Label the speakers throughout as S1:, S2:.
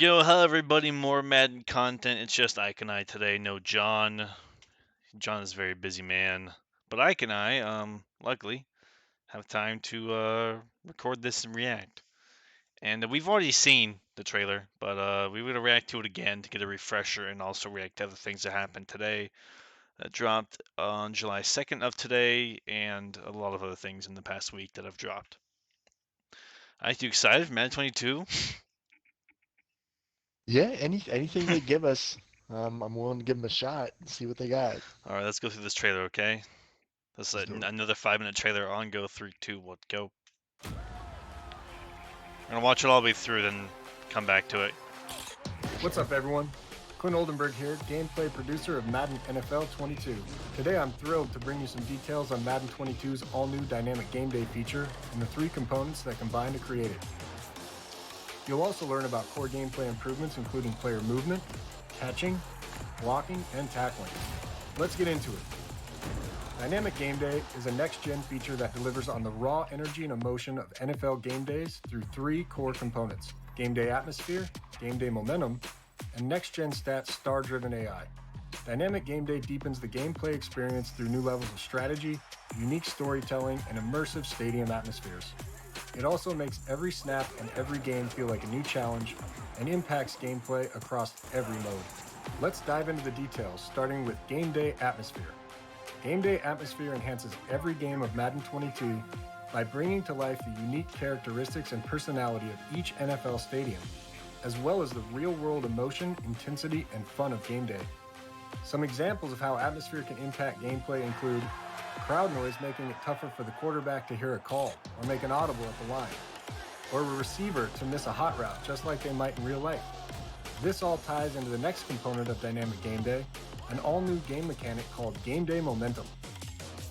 S1: Yo, hello everybody, more Madden content. It's just Ike and I today, no John. John is a very busy man. But Ike and I, luckily, have time to record this and react. And we've already seen the trailer, but we would react to it again to get a refresher and also react to other things that happened today that dropped on July 2nd of today and a lot of other things in the past week that have dropped. Ike, you excited for Madden 22?
S2: Yeah, anything they give us, I'm willing to give them a shot and see what they got.
S1: Alright, let's go through this trailer, okay? This is
S2: Let's do it.
S1: another 5 minute trailer on go 3, 2, 1, go. I'm gonna watch it all the way through, then come back to it.
S3: What's up, everyone? Clint Oldenburg here, gameplay producer of Madden NFL 22. Today I'm thrilled to bring you some details on Madden 22's all-new dynamic game day feature and the three components that combine to create it. You'll also learn about core gameplay improvements including player movement, catching, blocking, and tackling. Let's get into it. Dynamic Game Day is a next-gen feature that delivers on the raw energy and emotion of NFL game days through three core components: Game Day Atmosphere, Game Day Momentum, and next-gen stats star-driven AI. Dynamic Game Day deepens the gameplay experience through new levels of strategy, unique storytelling, and immersive stadium atmospheres. It also makes every snap and every game feel like a new challenge and impacts gameplay across every mode. Let's dive into the details, starting with Game Day Atmosphere. Game Day Atmosphere enhances every game of Madden 22 by bringing to life the unique characteristics and personality of each NFL stadium, as well as the real-world emotion, intensity, and fun of game day. Some examples of how atmosphere can impact gameplay include crowd noise making it tougher for the quarterback to hear a call or make an audible at the line, or a receiver to miss a hot route just like they might in real life. This all ties into the next component of Dynamic Game Day, an all-new game mechanic called Game Day Momentum.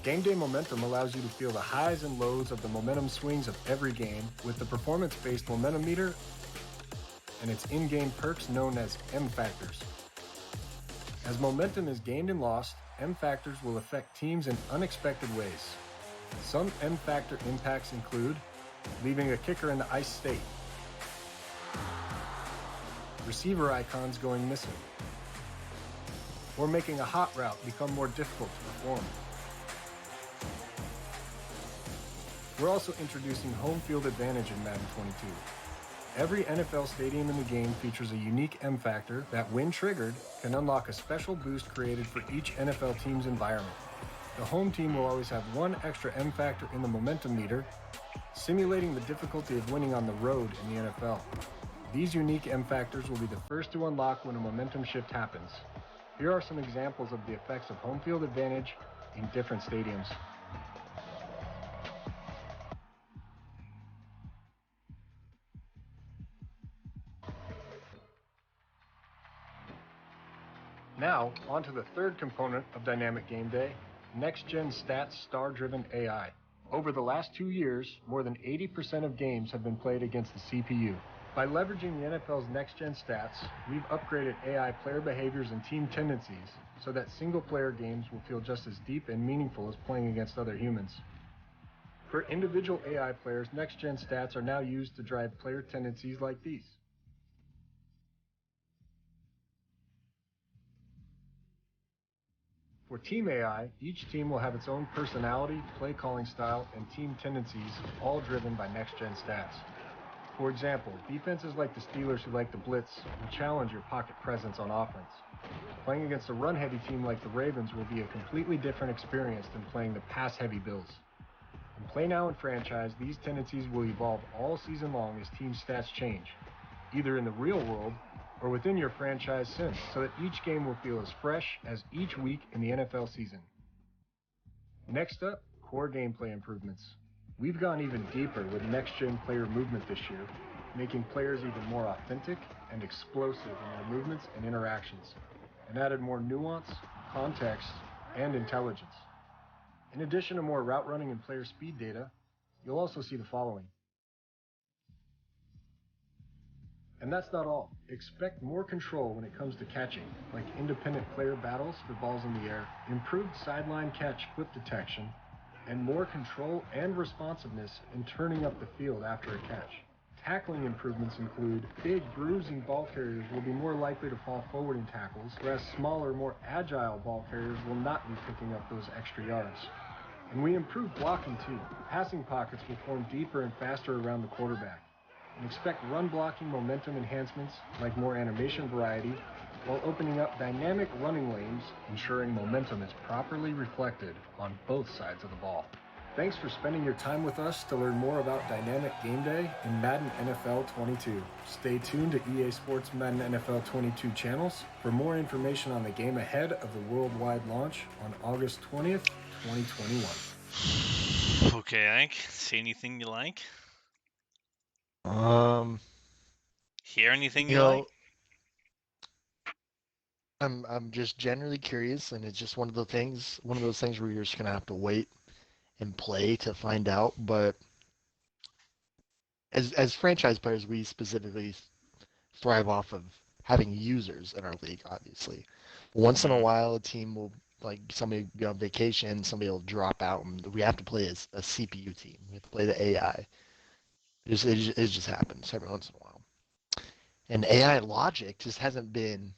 S3: Game Day Momentum allows you to feel the highs and lows of the momentum swings of every game with the performance-based momentum meter and its in-game perks known as M Factors. As momentum is gained and lost, M Factors will affect teams in unexpected ways. Some M Factor impacts include leaving a kicker in the ice state, receiver icons going missing, or making a hot route become more difficult to perform. We're also introducing home field advantage in Madden 22. Every NFL stadium in the game features a unique M factor that, when triggered, can unlock a special boost created for each NFL team's environment. The home team will always have one extra M factor in the momentum meter, simulating the difficulty of winning on the road in the NFL. These unique M factors will be the first to unlock when a momentum shift happens. Here are some examples of the effects of home field advantage in different stadiums. Now, on to the third component of Dynamic Game Day, Next-Gen Stats Star-Driven AI. Over the last 2 years, more than 80% of games have been played against the CPU. By leveraging the NFL's next-gen stats, we've upgraded AI player behaviors and team tendencies so that single-player games will feel just as deep and meaningful as playing against other humans. For individual AI players, next-gen stats are now used to drive player tendencies like these. For Team AI, each team will have its own personality, play calling style, and team tendencies, all driven by next-gen stats. For example, defenses like the Steelers who like to blitz will challenge your pocket presence on offense. Playing against a run-heavy team like the Ravens will be a completely different experience than playing the pass-heavy Bills. In Play Now and Franchise, these tendencies will evolve all season long as team stats change, either in the real world or within your franchise sim, so that each game will feel as fresh as each week in the NFL season. Next up, core gameplay improvements. We've gone even deeper with next-gen player movement this year, making players even more authentic and explosive in their movements and interactions, and added more nuance, context, and intelligence. In addition to more route running and player speed data, you'll also see the following. And that's not all. Expect more control when it comes to catching, like independent player battles for balls in the air, improved sideline catch flip detection, and more control and responsiveness in turning up the field after a catch. Tackling improvements include big, bruising ball carriers will be more likely to fall forward in tackles, whereas smaller, more agile ball carriers will not be picking up those extra yards. And we improved blocking too. Passing pockets will form deeper and faster around the quarterback. And expect run blocking momentum enhancements like more animation variety, while opening up dynamic running lanes, ensuring momentum is properly reflected on both sides of the ball. Thanks for spending your time with us to learn more about Dynamic Game Day in Madden NFL 22. Stay tuned to EA Sports Madden NFL 22 channels for more information on the game ahead of the worldwide launch on August 20th, 2021.
S1: Okay, Ike. See anything you like?
S2: Um,
S1: Hear anything
S2: you
S1: you like?
S2: know, I'm just generally curious, and it's just one of those things where you're just gonna have to wait and play to find out. But as franchise players, we specifically thrive off of having users in our league, obviously. Once in a
S1: Mm-hmm.
S2: while, a team will, like, somebody will be on vacation, somebody will drop out, and we have to play as a CPU team. We have to play the AI. It just happens every once in a while. And AI logic just hasn't been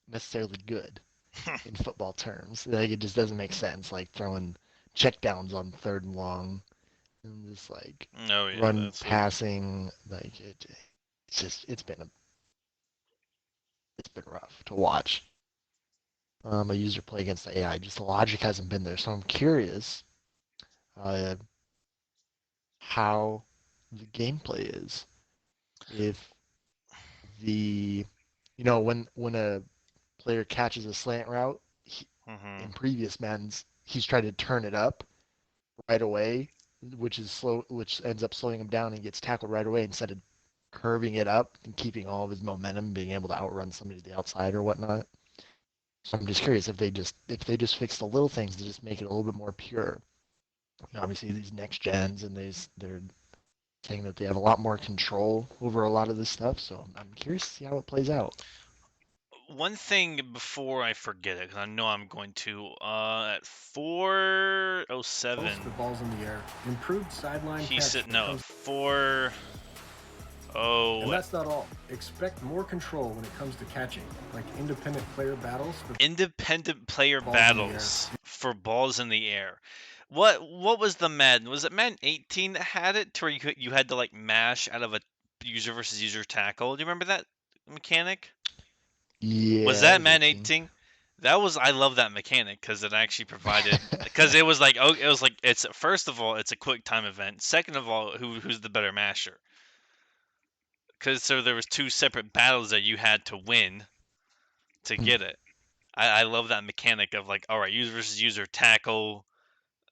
S2: necessarily good in football terms. Like, it just doesn't make sense, like throwing checkdowns on 3rd and long, and just like
S1: Oh yeah,
S2: run
S1: that's it.
S2: passing. Like, it's just it's been rough to watch. A user play against the AI. Just the logic hasn't been there. So I'm curious uh, how the gameplay is. If the, when a player catches a slant route,
S1: Mm-hmm.
S2: in previous Maddens, he's tried to turn it up right away, which is slow, which ends up slowing him down and gets tackled right away instead of curving it up and keeping all of his momentum, being able to outrun somebody to the outside or whatnot. So I'm just curious if they just fix the little things to just make it a little bit more pure. Obviously, these next gens and they're saying that they have a lot more control over a lot of this stuff. So I'm curious to see how it plays out.
S1: One thing before I forget it, because I know I'm going to. At 4:07,
S3: For balls in the air, improved sideline
S1: he
S3: catch
S1: said
S3: when it
S1: no. At
S3: comes. And
S1: 4:00,
S3: that's not all. Expect more control when it comes to catching, like independent player battles for
S1: independent player
S3: balls in the air.
S1: battles for balls in the air. What was the Madden? Was it Madden 18 that had it, to where you had to like mash out of a user versus user tackle? Do you remember that mechanic? Was
S2: Yeah, it
S1: that
S2: was
S1: Madden
S2: 18.
S1: 18? That was I love that mechanic because it actually provided, because it was like, oh, it was like, it's first of all it's a quick time event. Second of all, who's the better masher? Because so there was two separate battles that you had to win to get it. I love that mechanic of like, all right, user versus user tackle,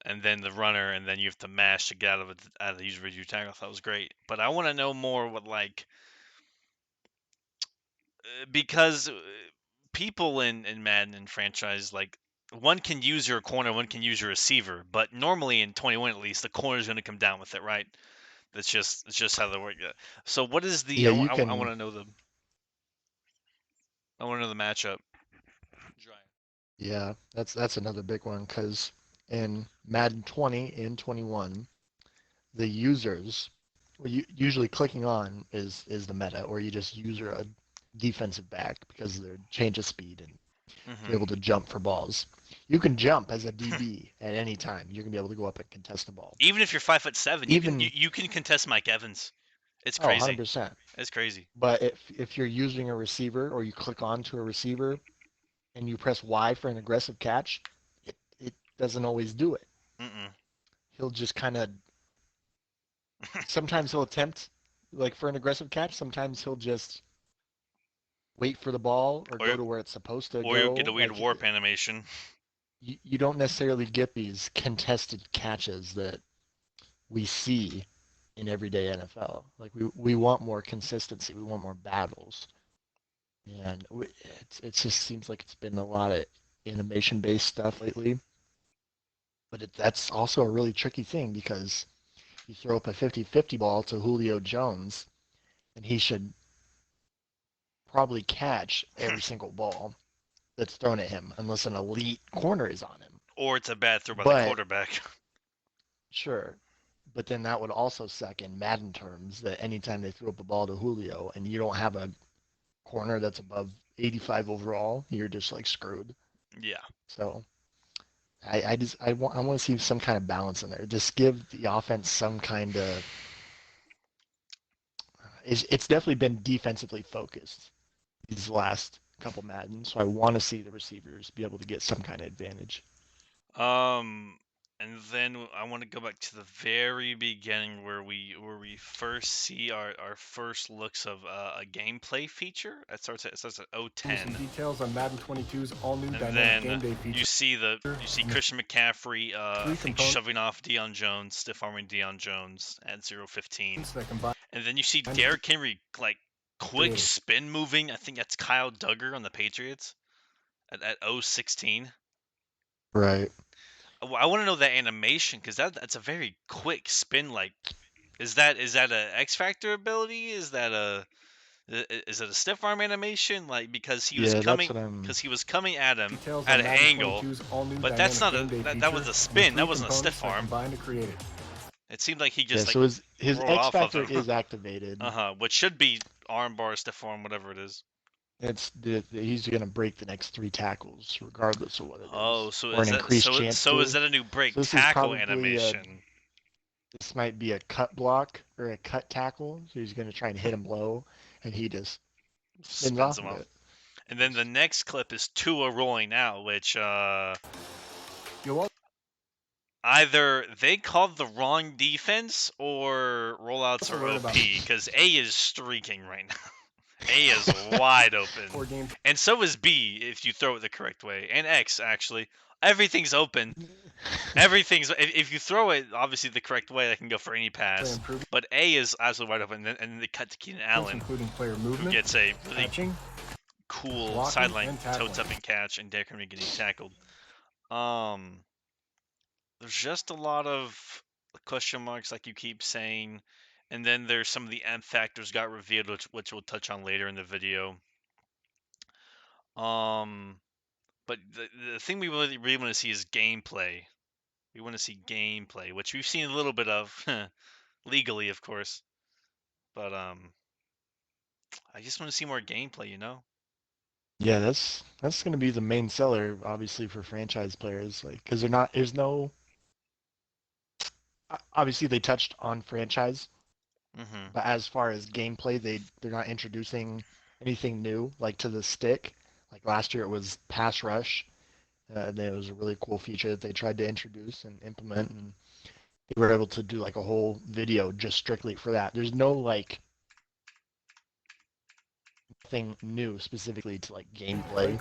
S1: and then the runner, and then you have to mash to get out of the user versus user tackle. I thought it was great, but I want to know more what, like, because people in Madden and franchise, like, one can use your corner, one can use your receiver, but normally in 21 at least, the corner is going to come down with it, right? It's just how they work. Yeah. So what is the?
S2: Yeah,
S1: I want
S2: you
S1: I
S2: can.
S1: want to know the I want to know the matchup.
S2: Yeah, that's another big one because in Madden 20 and 21, the users, well, usually clicking on is the meta, or you just user a defensive back because of their change of speed and they're
S1: Hmm.
S2: able to jump for balls. You can jump as a DB at any time. You're gonna be able to go up and contest the ball.
S1: Even if you're 5'7",
S2: Even
S1: you can contest Mike Evans. It's
S2: oh,
S1: crazy.
S2: 100%.
S1: It's crazy.
S2: But if you're using a receiver or you click onto a receiver and you press Y for an aggressive catch, it doesn't always do it.
S1: Mm-mm.
S2: He'll just kind of sometimes he'll attempt like for an aggressive catch. Sometimes he'll just wait for the ball or
S1: Or
S2: go to where it's supposed to
S1: or you'll get a
S2: go.
S1: weird
S2: Like
S1: warp animation.
S2: you don't necessarily get these contested catches that we see in everyday NFL. Like we want more consistency. We want more battles, and it just seems like it's been a lot of animation based stuff lately. But that's also a really tricky thing because you throw up a 50-50 ball to Julio Jones, and he should probably catch every single ball that's thrown at him unless an elite corner is on him.
S1: Or it's a bad throw by the
S2: But
S1: quarterback.
S2: sure, but then that would also suck in Madden terms that anytime they throw up a ball to Julio and you don't have a corner that's above 85 overall, you're just like screwed.
S1: Yeah.
S2: So I want to see some kind of balance in there. Just give the offense some kind of. It's definitely been defensively focused these last couple Madden, so I want to see the receivers be able to get some kind of advantage.
S1: And then I want to go back to the very beginning where we first see our first looks of a gameplay feature. It starts at
S3: Some
S1: 010.
S3: details on Madden 22's all-new
S1: And
S3: dynamic
S1: then
S3: game day feature.
S1: you see Christian McCaffrey, I think
S3: components
S1: shoving off Deion Jones, stiff arming Deion Jones at 015.
S3: that combine
S1: And then you see Derrick Henry like quick spin moving. I think that's Kyle Duggar on the Patriots at 016.
S2: Right.
S1: I want to know that animation because that's a very quick spin. Like, is that a X Factor ability? Is that a stiff arm animation? Like because
S2: Yeah, that's what I'm.
S1: he was coming at him
S3: details
S1: at
S3: on
S1: an
S3: Madden
S1: angle,
S3: 22's all-new
S1: but that's not
S3: dynamic game day
S1: that was
S3: feature
S1: a spin.
S3: and the
S1: That
S3: three
S1: wasn't a
S3: components
S1: stiff
S3: that
S1: arm.
S3: combine to create it.
S1: It seemed like he
S2: Yeah,
S1: just like
S2: so his
S1: rolled
S2: X
S1: off of
S2: factor
S1: him.
S2: is activated.
S1: Which should be arm bar, stiff arm, whatever it is.
S2: He's gonna break the next 3 tackles regardless of what it is.
S1: Oh, so
S2: or
S1: is
S2: an
S1: that
S2: increased chance
S1: so
S2: to.
S1: is that a new break
S2: So this is
S1: tackle
S2: probably
S1: animation?
S2: this might be a cut block or a cut tackle. So he's gonna try and hit him low, and he just spins
S1: Spins
S2: off
S1: him
S2: of
S1: off.
S2: it.
S1: And then the next clip is Tua rolling out, which either they called the wrong defense or rollouts are OP because A is streaking right now. A is wide open. And so is B if you throw it the correct way. And X, actually. Everything's open. If you throw it obviously the correct way, that can go for any pass. But A is absolutely wide open. And then they cut to Keenan Allen,
S3: including player movement,
S1: who gets a really
S3: catching,
S1: cool sideline toe-tapping catch, and Derrick Henry getting tackled. There's just a lot of question marks, like you keep saying, and then there's some of the M factors got revealed, which we'll touch on later in the video. But the thing we really want to see is gameplay. We want to see gameplay, which we've seen a little bit of, legally, of course. But I just want to see more gameplay, you know.
S2: Yeah, that's gonna be the main seller, obviously, for franchise players, like because there's no. Obviously, they touched on franchise, but as far as gameplay, they're not introducing anything new, like to the stick. Like last year, it was pass rush. That was a really cool feature that they tried to introduce and implement, and they were able to do like a whole video just strictly for that. There's no like thing new specifically to like gameplay,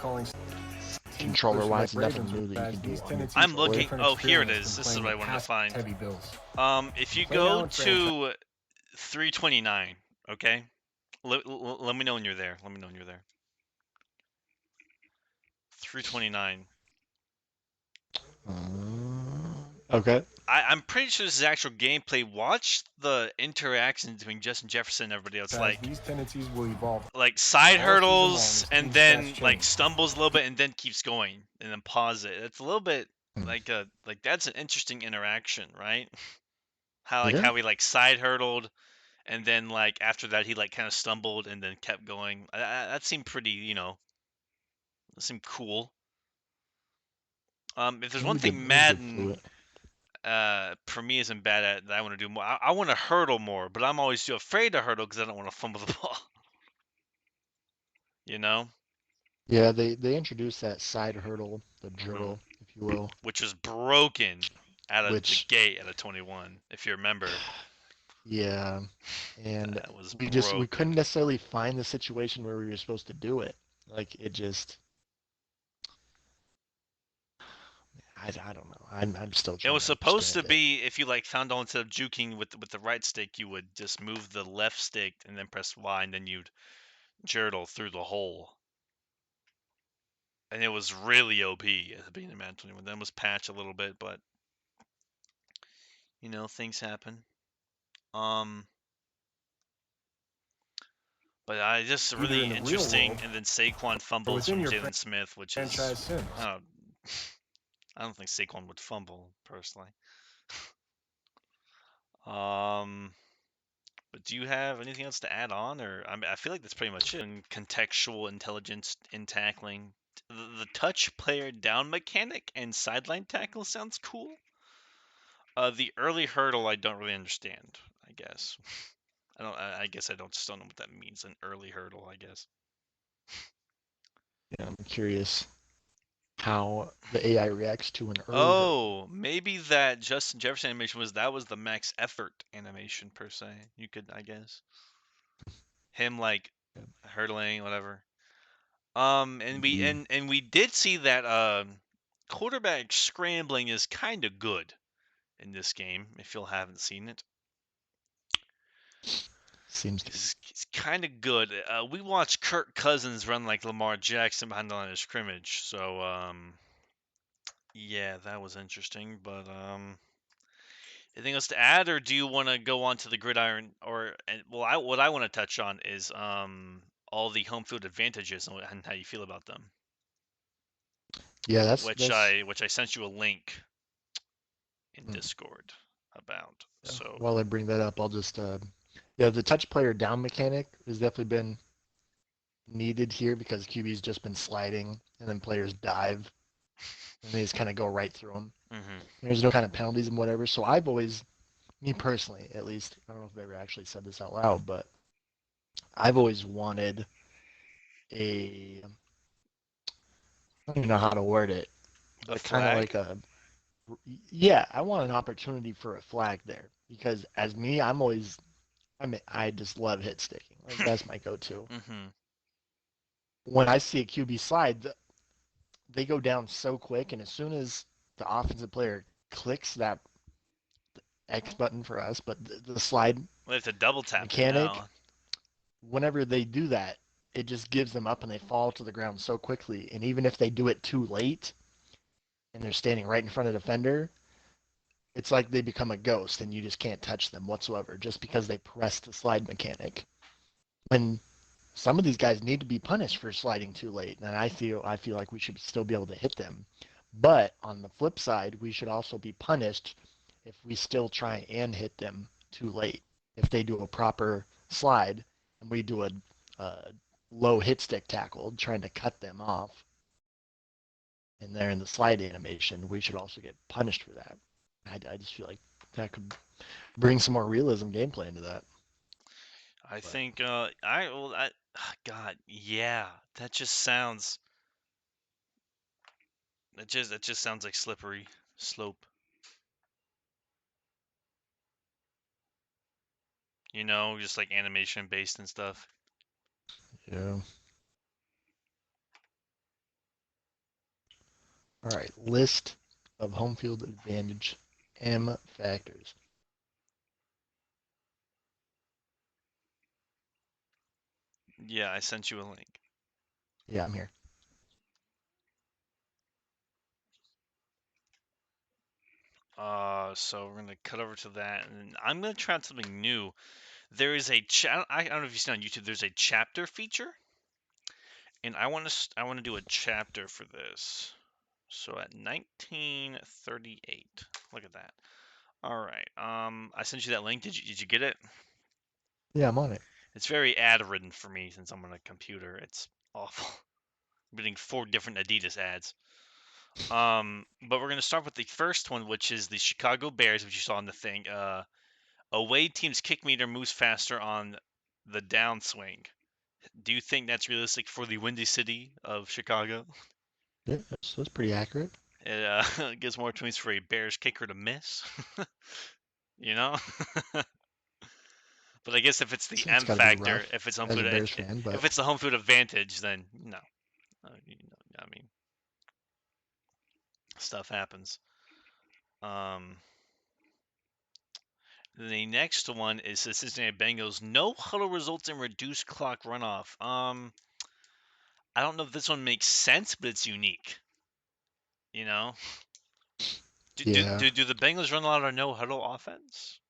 S2: controller wise, nothing new that you can do on it.
S1: I'm looking. Oh, here it is. This is what I wanted to find. If you go to 329, okay. Let me know when you're there. 329.
S2: Okay.
S1: I'm pretty sure this is actual gameplay. Watch the interactions between Justin Jefferson and everybody else. Like
S3: these tendencies will evolve.
S1: Like side hurdles and then like stumbles a little bit and then keeps going and then pause it. It's a little bit like that's an interesting interaction, right? How he like side hurdled and then like after that he like kind of stumbled and then kept going. That seemed pretty, that seemed cool. If there's one thing Madden for me isn't bad at that I want to do more, I want to hurdle more, but I'm always too afraid to hurdle because I don't want to fumble the ball. You know?
S2: Yeah, they introduced that side hurdle, the drill, if you will,
S1: which was broken out of the gate at a 21, if you remember.
S2: Yeah, and
S1: we
S2: we couldn't necessarily find the situation where we were supposed to do it. Like it just, I don't know. I'm still trying.
S1: It was supposed to be if you like found instead of juking with the right stick, you would just move the left stick and then press Y, and then you'd jurtle through the hole. And it was really OP at the beginning of Madden 21. Then it was patched a little bit, but things happen. But I just really interesting, and then Saquon fumbles from Jalen Smith, which is I don't think Saquon would fumble personally. Um, but do you have anything else to add on, or I mean, I feel like that's pretty much it. And contextual intelligence in tackling. The touch player down mechanic and sideline tackle sounds cool. The early hurdle I don't really understand. I guess I don't. I guess I don't just don't know what that means. An early hurdle, I guess.
S2: Yeah, I'm curious how the AI reacts to an early hurdle.
S1: Oh, maybe that Justin Jefferson animation was the max effort animation per se. You could, I guess, him like
S2: Yeah.
S1: hurdling, whatever. And we
S2: Maybe
S1: and we did see that quarterback scrambling is kind of good in this game. If you haven't seen it,
S2: seems to be.
S1: it's kind of good. We watched Kirk Cousins run like Lamar Jackson behind the line of scrimmage, so yeah, that was interesting. But anything else to add, or do you want to go on to the gridiron? Or well, what I want to touch on is all the home field advantages and how you feel about them,
S2: Yeah,
S1: which
S2: that's
S1: I sent you a link in
S2: hmm.
S1: Discord about.
S2: Yeah.
S1: So
S2: While I bring that up, I'll just yeah, the touch player down mechanic has definitely been needed here because QB's just been sliding and then players dive and they just kind of go right through them.
S1: hmm
S2: There's no kind of penalties and whatever. So I've always, me personally, at least, I don't know if I've ever actually said this out loud, but I've always wanted a, I don't even know how to word it,
S1: a
S2: but kind of
S1: flag.
S2: like a, yeah, I want an opportunity for a flag there because as me, I just love hit sticking. Like that's my go-to.
S1: hmm
S2: When I see a QB slide, they go down so quick, and as soon as the offensive player clicks that X button for us, but the slide
S1: We have to double tap it
S2: mechanic,
S1: now.
S2: whenever they do that, it just gives them up and they fall to the ground so quickly. And even if they do it too late and they're standing right in front of the defender, it's like they become a ghost and you just can't touch them whatsoever just because they press the slide mechanic. When some of these guys need to be punished for sliding too late, and I feel like we should still be able to hit them. But on the flip side, we should also be punished if we still try and hit them too late. If they do a proper slide and we do a low hit stick tackle trying to cut them off, and they're in the slide animation, we should also get punished for that. I just feel like that could bring some more realism gameplay into that.
S1: I
S2: But
S1: think I well I God yeah, that just sounds that just sounds like slippery slope. Just like animation based and stuff.
S2: yeah. All right, list of home field advantage M factors.
S1: Yeah, I sent you a link.
S2: Yeah, I'm here.
S1: So we're gonna cut over to that, and I'm gonna try out something new. There is a chat. I don't know if you've seen on YouTube. There's a chapter feature, and I want to do a chapter for this. So at 1938, look at that. All right. I sent you that link. Did you get it?
S2: Yeah, I'm on it.
S1: It's very ad ridden for me since I'm on a computer. It's awful. I'm getting 4 different Adidas ads. But we're gonna start with the first one, which is the Chicago Bears, which you saw in the thing. Away team's kick meter moves faster on the downswing. Do you think that's realistic for the Windy City of Chicago?
S2: Yeah, that's pretty accurate.
S1: It gives more points for a Bears kicker to miss. you know. But I guess if it's the
S2: It's
S1: M
S2: got to be
S1: factor,
S2: rough
S1: if it's home
S2: as a
S1: field,
S2: Bears fan,
S1: if
S2: but
S1: it's the home field advantage, then no. I mean, stuff happens. Um, the next one is the Cincinnati Bengals. No huddle results in reduced clock runoff. I don't know if this one makes sense, but it's unique. You know,
S2: yeah.
S1: do the Bengals run a lot of no huddle offense?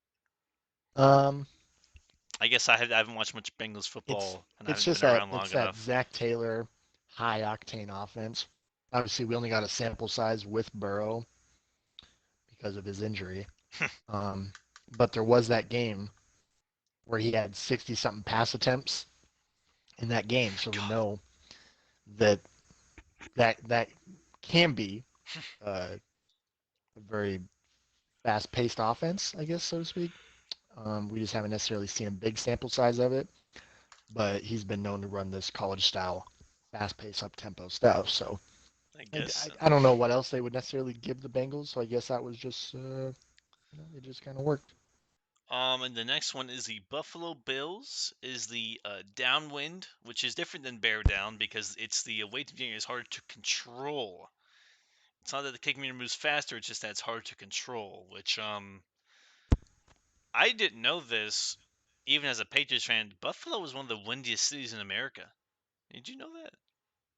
S2: Um,
S1: I guess I haven't watched much Bengals
S2: it's
S1: football, and I
S2: it's
S1: haven't
S2: just
S1: been
S2: that
S1: around long
S2: it's that
S1: enough.
S2: Zach Taylor high octane offense. Obviously, we only got a sample size with Burrow because of his injury. Um, but there was that game where he had 60 something pass attempts in that game, so we
S1: God.
S2: know that that can be a very fast-paced offense, I guess, so to speak. We just haven't necessarily seen a big sample size of it, but he's been known to run this college-style, fast-paced, up-tempo stuff. So
S1: I
S2: I,
S1: guess.
S2: I, I don't know what else they would necessarily give the Bengals. So I guess that was just, it just kind of worked.
S1: And the next one is the Buffalo Bills. Is the downwind, which is different than bear down because it's the away team is harder to control. It's not that the kicking meter moves faster; it's just that it's harder to control. Which I didn't know this, even as a Patriots fan. Buffalo is one of the windiest cities in America. Did you know that?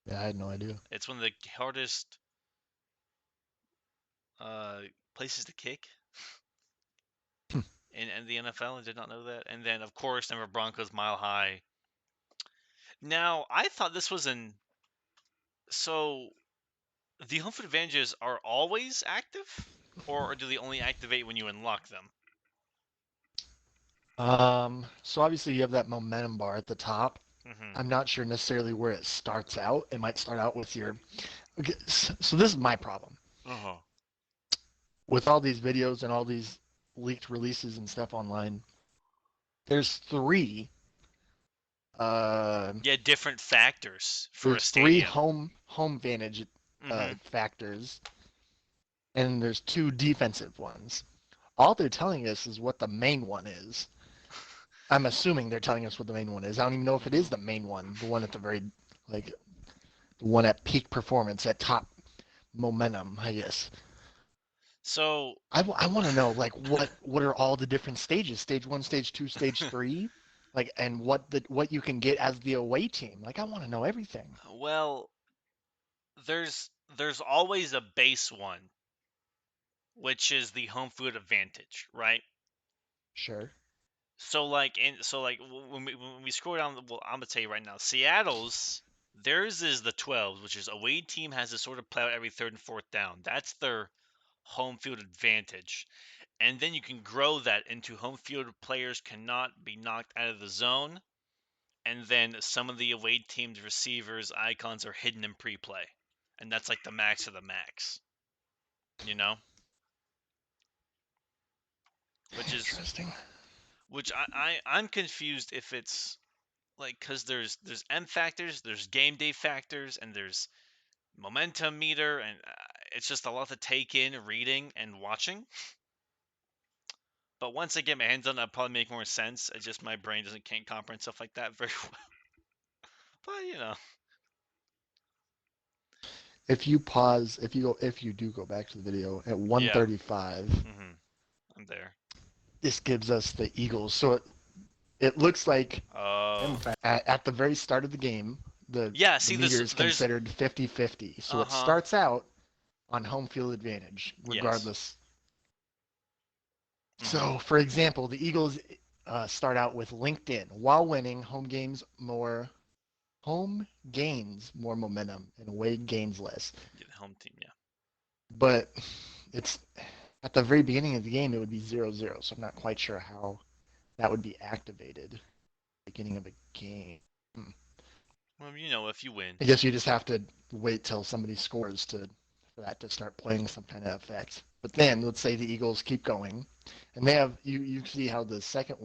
S2: Yeah, I had no idea.
S1: It's one of the hardest uh, places to kick in the NFL. I did not know that. And then, of course, Denver Broncos Mile High. Now, I thought this was an so the home field advantages are always active, or do they only activate when you unlock them?
S2: So obviously you have that momentum bar at the top.
S1: Mm-hmm.
S2: I'm not sure necessarily where it starts out. It might start out with your. Okay, so this is my problem
S1: Uh-huh.
S2: with all these videos and all these leaked releases and stuff online. There's three. Uh,
S1: Yeah, different factors for a
S2: there's three
S1: stadium.
S2: home advantage
S1: Mm-hmm.
S2: factors, and there's two defensive ones. All they're telling us is what the main one is. I'm assuming they're telling us what the main one is. I don't even know if it is the main one, the one at the very, like, the one at peak performance, at top momentum, I guess.
S1: So,
S2: I want to know, like, what are all the different stages? Stage one, stage two, stage three, like, and what you can get as the away team. Like, I want to know everything.
S1: well, there's always a base one, which is the home field advantage, right?
S2: Sure.
S1: When we scroll down, well, I'm gonna tell you right now, Seattle's theirs is the 12s, which is away team has to sort of play out every third and fourth down. That's their home field advantage, and then you can grow that into home field players cannot be knocked out of the zone, and then some of the away team's receivers icons are hidden in pre-play, and that's like the max of the max, you know, which is
S2: Interesting.
S1: which I'm confused if it's like because there's M factors, there's game day factors, and there's momentum meter, and it's just a lot to take in, reading and watching. But once I get my hands on it, it'll probably make more sense. It's just my brain doesn't can't comprehend stuff like that very well. But
S2: If you do go back to the video at
S1: yeah.
S2: 135,
S1: I'm there.
S2: this gives us the Eagles. So it looks like
S1: Oh,
S2: at the very start of the game,
S1: yeah.
S2: the
S1: See,
S2: meter
S1: this
S2: is
S1: there's
S2: considered 50-50. So it
S1: uh-huh.
S2: starts out on home field advantage,
S1: Yes.
S2: regardless.
S1: Mm-hmm.
S2: So, for example, the Eagles start out with LinkedIn while winning home gains more momentum and away gains less.
S1: Yeah, the home team. Yeah.
S2: But it's at the very beginning of the game, it would be 0-0. So I'm not quite sure how that would be activated. Beginning of a game.
S1: Well, if you win.
S2: I guess you just have to wait till somebody scores for that to start playing some kind of effect. But then let's say the Eagles keep going, and they have you see how the second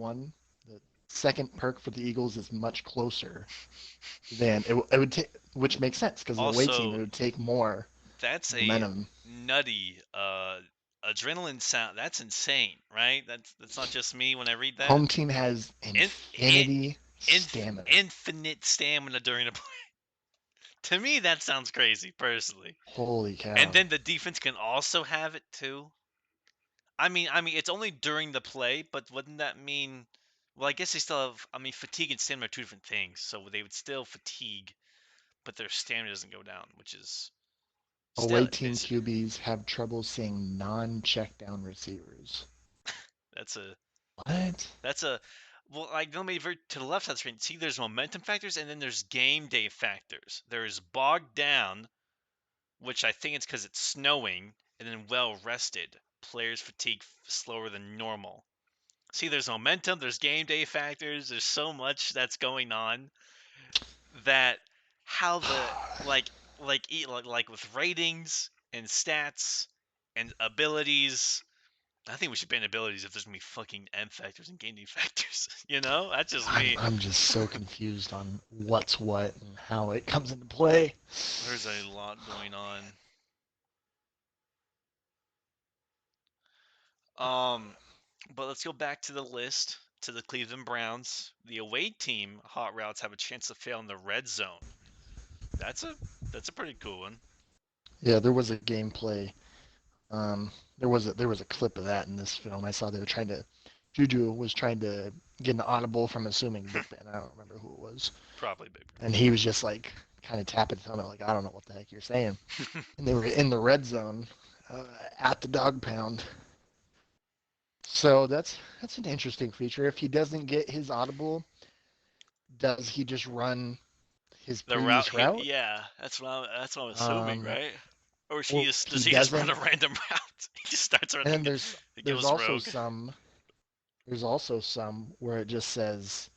S2: perk for the Eagles is much closer than it would take, which makes sense because the away team it
S1: Also,
S2: would take more
S1: that's a
S2: momentum.
S1: nutty adrenaline sound. That's insane, right? That's not just me when I read that.
S2: Home team has
S1: Inf- in,
S2: stamina.
S1: infinite stamina during a play. To me, that sounds crazy, personally.
S2: Holy
S1: And
S2: cow!
S1: then the defense can also have it too. I mean, it's only during the play, but wouldn't that mean? Well, I guess they still have. I mean, fatigue and stamina are two different things, so they would still fatigue, but their stamina doesn't go down, which is
S2: Away
S1: still
S2: team QBs have trouble seeing non-check down receivers.
S1: that's a
S2: What?
S1: That's a well, like let me very to the left side of the screen. See, there's momentum factors, and then there's game day factors. There's bogged down, which I think it's because it's snowing, and then well rested. Players fatigue slower than normal. See, there's momentum, there's game day factors, there's so much that's going on that how the like with ratings and stats and abilities. I think we should ban abilities if there's gonna be fucking M factors and game day factors. That's just
S2: I'm
S1: me.
S2: I'm just so confused on what's what and how it comes into play.
S1: There's a lot going on. Um, but let's go back to the list to the Cleveland Browns. The away team hot routes have a chance to fail in the red zone. That's a that's a pretty cool one.
S2: Yeah, there was a gameplay. There was a clip of that in this film. I saw they were trying to Juju was trying to get an audible from assuming Big Ben. I don't remember who it was,
S1: Probably Big
S2: and he was just like kind of tapping his helmet like I don't know what the heck you're saying.
S1: Ben.
S2: And they were in the red zone at the dog pound. So that's an interesting feature. If he doesn't get his audible, does he just run his
S1: The route,
S2: previous route?
S1: yeah, that's what I'm assuming,
S2: Um,
S1: right? Or
S2: or
S1: does
S2: he
S1: he just run
S2: doesn't.
S1: a random route? He just starts
S2: And then
S1: running. He
S2: there's
S1: goes
S2: also
S1: rogue.
S2: some where it just says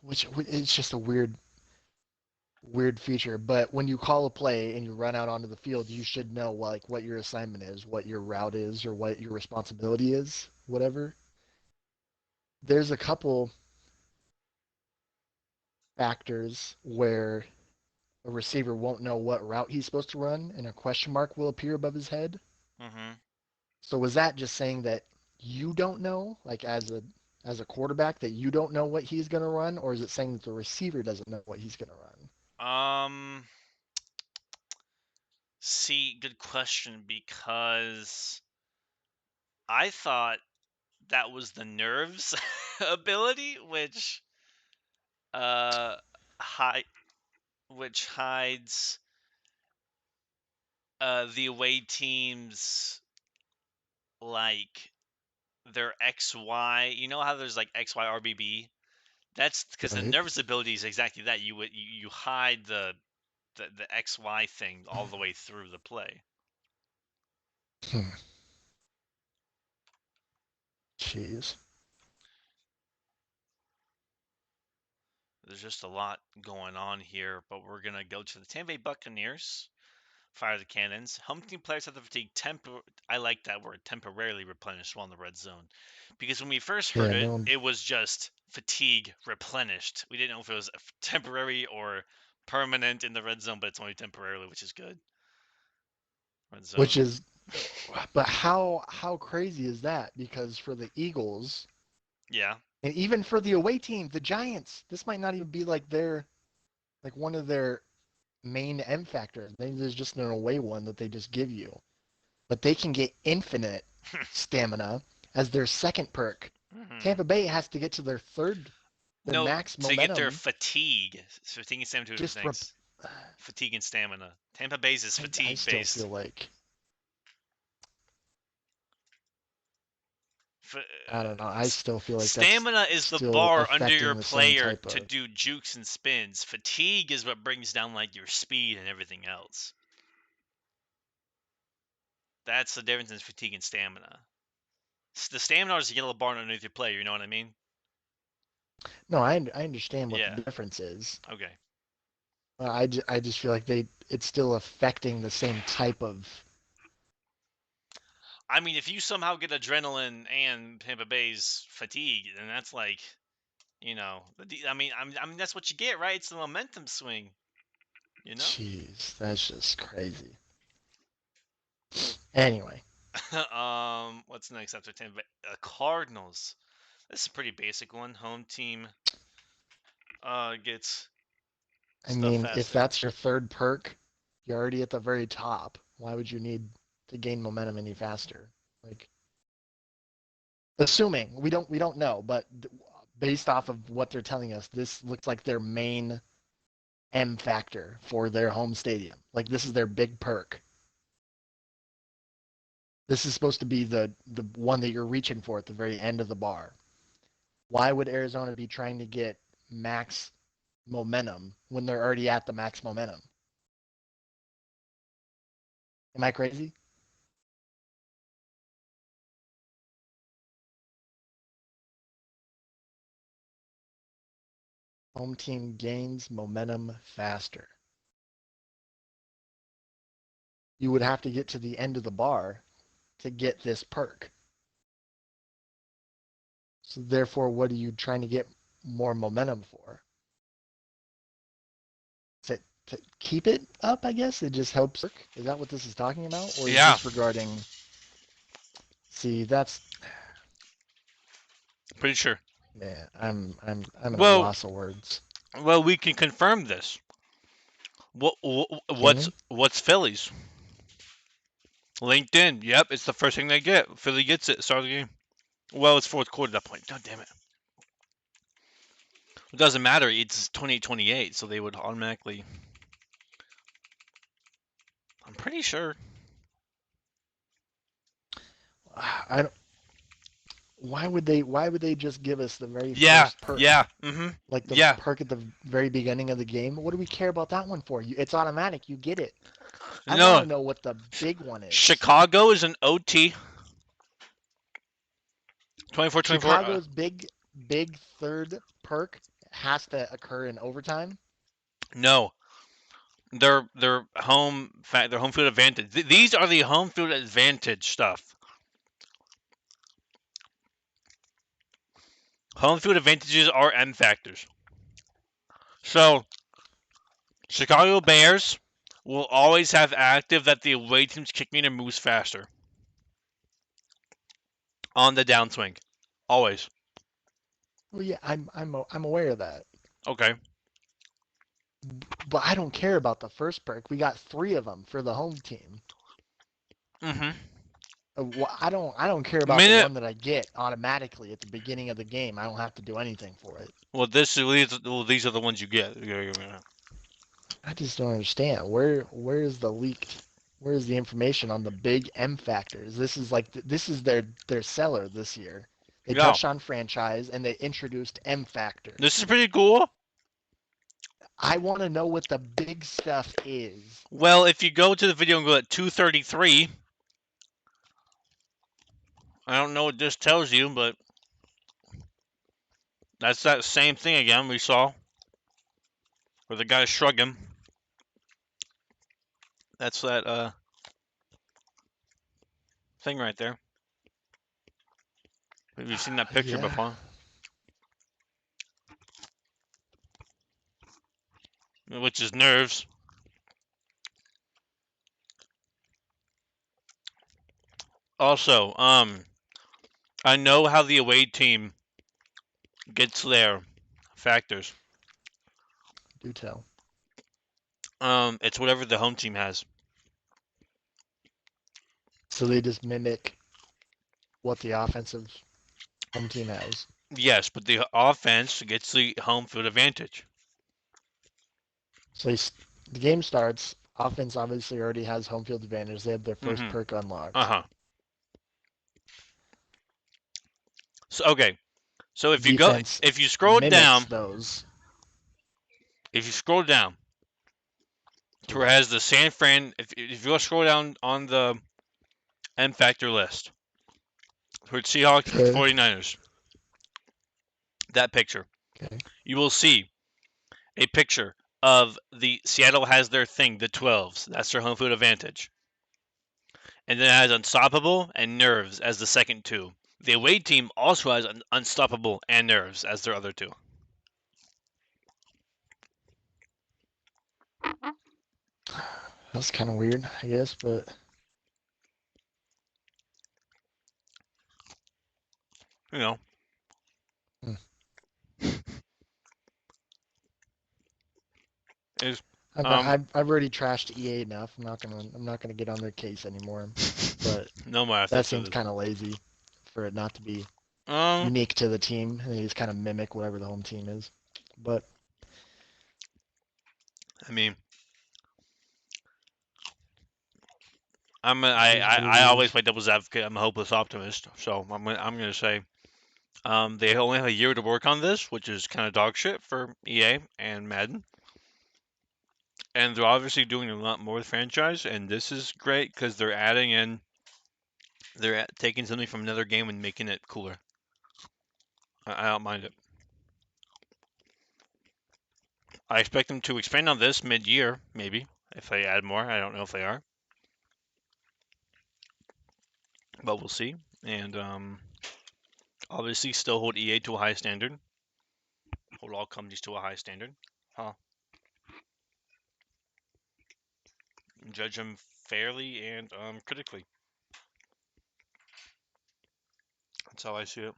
S2: which it's just a weird feature. But when you call a play and you run out onto the field, you should know like what your assignment is, what your route is, or what your responsibility is, whatever. There's a couple factors where a receiver won't know what route he's supposed to run, and a question mark will appear above his head.
S1: Hmm.
S2: So was that just saying that you don't know, like as a quarterback, that you don't know what he's going to run, or is it saying that the receiver doesn't know what he's going to run?
S1: Um, See, good question because I thought that was the nerves ability, uh hide which hides the away teams like their XY. You know how there's like XY RBB? That's because the
S2: Right.
S1: nervous ability is exactly that. You hide the XY thing all the way through the play.
S2: Hmm. Jeez.
S1: There's just a lot going on here, but we're gonna go to the Tampa Bay Buccaneers. Fire the cannons. Home team players have the fatigue I like that word, temporarily replenished while in the red zone, because when we first heard
S2: Yeah.
S1: it,
S2: No one.
S1: it was just fatigue replenished. We didn't know if it was temporary or permanent in the red zone, but it's only temporarily, which is good. Red
S2: Which
S1: zone.
S2: is, but how crazy is that? Because for the Eagles
S1: Yeah.
S2: and even for the away team, the Giants, this might not even be like one of their main M factors. Maybe there's just an away one that they just give you. But they can get infinite stamina as their second perk.
S1: Hmm.
S2: Tampa Bay has to get to their
S1: No,
S2: max
S1: to get their
S2: momentum.
S1: fatigue and stamina, two different
S2: Just rep-
S1: things. Fatigue and stamina. Tampa Bay's is
S2: I
S1: fatigue
S2: still
S1: based.
S2: feel like I don't know. I still feel like that's
S1: Stamina is the
S2: still
S1: bar under
S2: affecting
S1: your
S2: the same
S1: player
S2: type
S1: to
S2: of.
S1: do jukes and spins. Fatigue is what brings down like your speed and everything else. That's the difference in fatigue and stamina. The stamina is the yellow bar underneath your player. You know what I mean?
S2: No, I understand what the
S1: Yeah.
S2: difference is.
S1: Okay.
S2: I just feel like it's still affecting the same type of.
S1: I mean, if you somehow get adrenaline and Tampa Bay's fatigue, then that's like, I mean, that's what you get, right? It's the momentum swing. You know.
S2: Jeez, that's just crazy. Anyway,
S1: What's next after Tampa Bay? Cardinals. This is a pretty basic one. Home team gets
S2: I
S1: stuff
S2: mean, if
S1: faster.
S2: that's your third perk, you're already at the very top. Why would you need to gain momentum any faster? Like, assuming we don't know, but based off of what they're telling us, this looks like their main M factor for their home stadium. Like this is their big perk. This is supposed to be the one that you're reaching for at the very end of the bar. Why would Arizona be trying to get max momentum when they're already at the max momentum? Am I crazy? Home team gains momentum faster. You would have to get to the end of the bar to get this perk. So therefore, what are you trying to get more momentum for? To keep it up, I guess? It just helps. Is that what this is talking about? Or is
S1: Yeah,
S2: this regarding... See, that's...
S1: pretty sure.
S2: Man, I'm at a
S1: Well,
S2: loss of words.
S1: we can confirm this.
S2: Can we?
S1: What's Phillies? LinkedIn. Yep, it's the first thing they get. Philly gets it. Start of the game. Well, it's fourth quarter at that point. God damn it. It doesn't matter. It's 28-28, so they would automatically. I'm pretty sure.
S2: I don't, why would they just give us the very
S1: Yeah,
S2: first perk?
S1: yeah, mm-hmm,
S2: Like the
S1: yeah.
S2: perk at the very beginning of the game? What do we care about that one for? It's automatic. You get it. I want
S1: No,
S2: to know what the big one is.
S1: Chicago is an OT. 24-24.
S2: Chicago's big third perk has to occur in overtime.
S1: No, their home field advantage. These are the home field advantage stuff. Home field advantages are M factors. So Chicago Bears will always have active that the away team's kicking and moves faster on the downswing. Always.
S2: Well, yeah, I'm aware of that,
S1: Okay.
S2: but I don't care about the first perk. We got 3 of them for the home team.
S1: Mm-hmm.
S2: I don't care about the
S1: Minute.
S2: one that I get automatically at the beginning of the game. I don't have to do anything for it.
S1: Well, these are the ones you get.
S2: I just don't understand. Where's the leaked? Where's the information on the big M factors? This is their seller this year. They
S1: Yeah.
S2: touched on franchise and they introduced M
S1: This
S2: factors.
S1: is pretty cool.
S2: I want to know what the big stuff is.
S1: Well, if you go to the video and go at 233, I don't know what this tells you, but that's that same thing again we saw where the guy's shrugging. That's that thing right there. Have you seen that picture
S2: Yeah.
S1: before? Which is nerves. Also, I know how the away team gets their factors.
S2: Do tell.
S1: It's whatever the home team has.
S2: So they just mimic what the offensive home team has.
S1: Yes, but the offense gets the home field advantage.
S2: So the game starts. Offense obviously already has home field advantage. They have their first
S1: Mm-hmm.
S2: perk unlocked.
S1: Uh-huh. So okay. So
S2: Defense
S1: if you scroll
S2: mimics
S1: down,
S2: those.
S1: if you scroll down
S2: To
S1: to where it
S2: what?
S1: has the San Fran, if you go scroll down on the M factor list, for Seahawks and
S2: Okay.
S1: 49ers, that picture,
S2: Okay.
S1: you will see a picture of the Seattle has their thing, the 12s. That's their home field advantage. And then it has Unstoppable and Nerves as the second two. The away team also has Unstoppable and Nerves as their other two.
S2: That's kind of weird, I guess, but
S1: You know,
S2: hmm.
S1: is
S2: I've already trashed EA enough. I'm not gonna get on their case anymore. But
S1: no more after
S2: that
S1: this.
S2: seems kind of lazy for it not to be
S1: Um,
S2: unique to the team. And they just kind of mimic whatever the home team is. But
S1: I mean, I'm a,
S2: it is what it
S1: I always
S2: is.
S1: play devil's advocate. I'm a hopeless optimist, so I'm gonna say they only have a year to work on this, which is kind of dog shit for EA and Madden. And they're obviously doing a lot more with franchise, and this is great because they're taking something from another game and making it cooler. I don't mind it. I expect them to expand on this mid-year, maybe if they add more. I don't know if they are, but we'll see. And obviously, still hold EA to a high standard. Hold all companies to a high standard. Huh? Judge them fairly and critically. That's how I see it.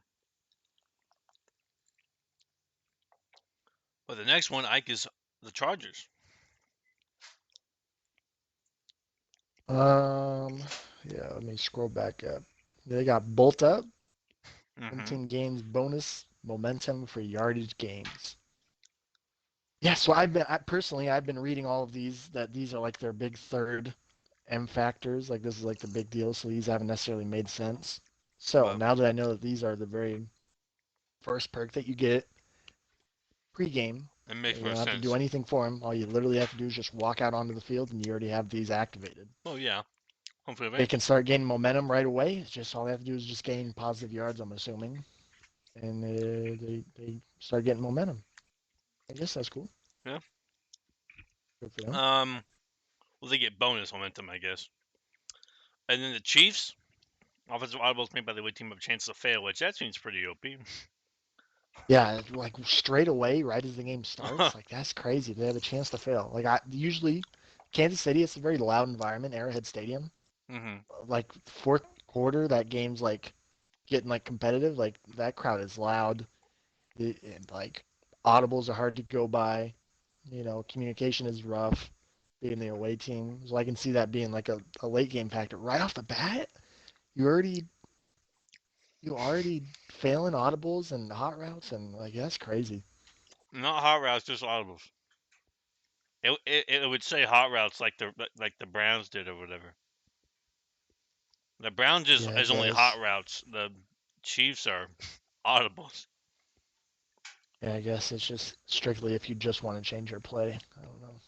S1: But the next one, Ike, is the Chargers.
S2: Yeah, let me scroll back up. They got Bolt Up,
S1: Mm-hmm.
S2: 17 games bonus momentum for yardage gains. Yeah, so I've been reading all of these that these are like their big third M factors. Like this is like the big deal. So these haven't necessarily made sense. So
S1: But
S2: now that I know that these are the very first perk that you get pre-game,
S1: it makes
S2: you
S1: more
S2: don't have to do
S1: sense.
S2: anything for them. All you literally have to do is just walk out onto the field, and you already have these activated.
S1: Oh yeah. Hopefully,
S2: They can
S1: advance.
S2: start gaining momentum right away. It's just all they have to do is just gain positive yards. I'm assuming, and they start getting momentum. I guess that's cool.
S1: Yeah.
S2: Good for them.
S1: Well, they get bonus momentum, I guess. And then the Chiefs, offensive audibles made by the away team have a chance to fail, which that seems pretty OP.
S2: Yeah, like straight away, right as the game starts, like that's crazy. They have a chance to fail. Like I usually, Kansas City, it's a very loud environment, Arrowhead Stadium.
S1: Mm-hmm.
S2: Like fourth quarter, that game's like getting like competitive. Like that crowd is loud. And like audibles are hard to go by. You know, communication is rough. Being the away team, so I can see that being like a late game factor right off the bat. You already you already failing audibles and hot routes, and like that's crazy.
S1: Not hot routes, just audibles. It would say hot routes like the Browns did or whatever. The Browns
S2: Yeah, it
S1: is only hot
S2: does.
S1: routes. The Chiefs are audibles.
S2: Yeah, I guess it's just strictly if you just want to change your play. I don't know.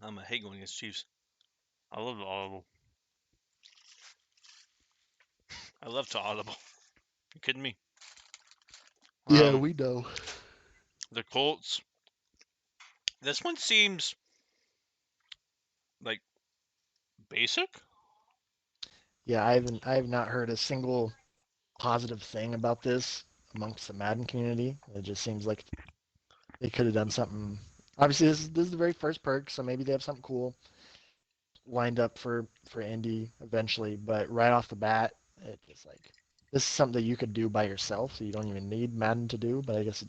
S1: I'm a hate going against Chiefs. I love the audible. I love to audible. You kidding me?
S2: Yeah,
S1: Um,
S2: we know.
S1: the Colts. This one seems like basic.
S2: Yeah, I have not heard a single positive thing about this amongst the Madden community. It just seems like they could have done something. Obviously, this is the very first perk, so maybe they have something cool lined up for Indy eventually. But right off the bat, it just like this is something that you could do by yourself, so you don't even need Madden to do. But I guess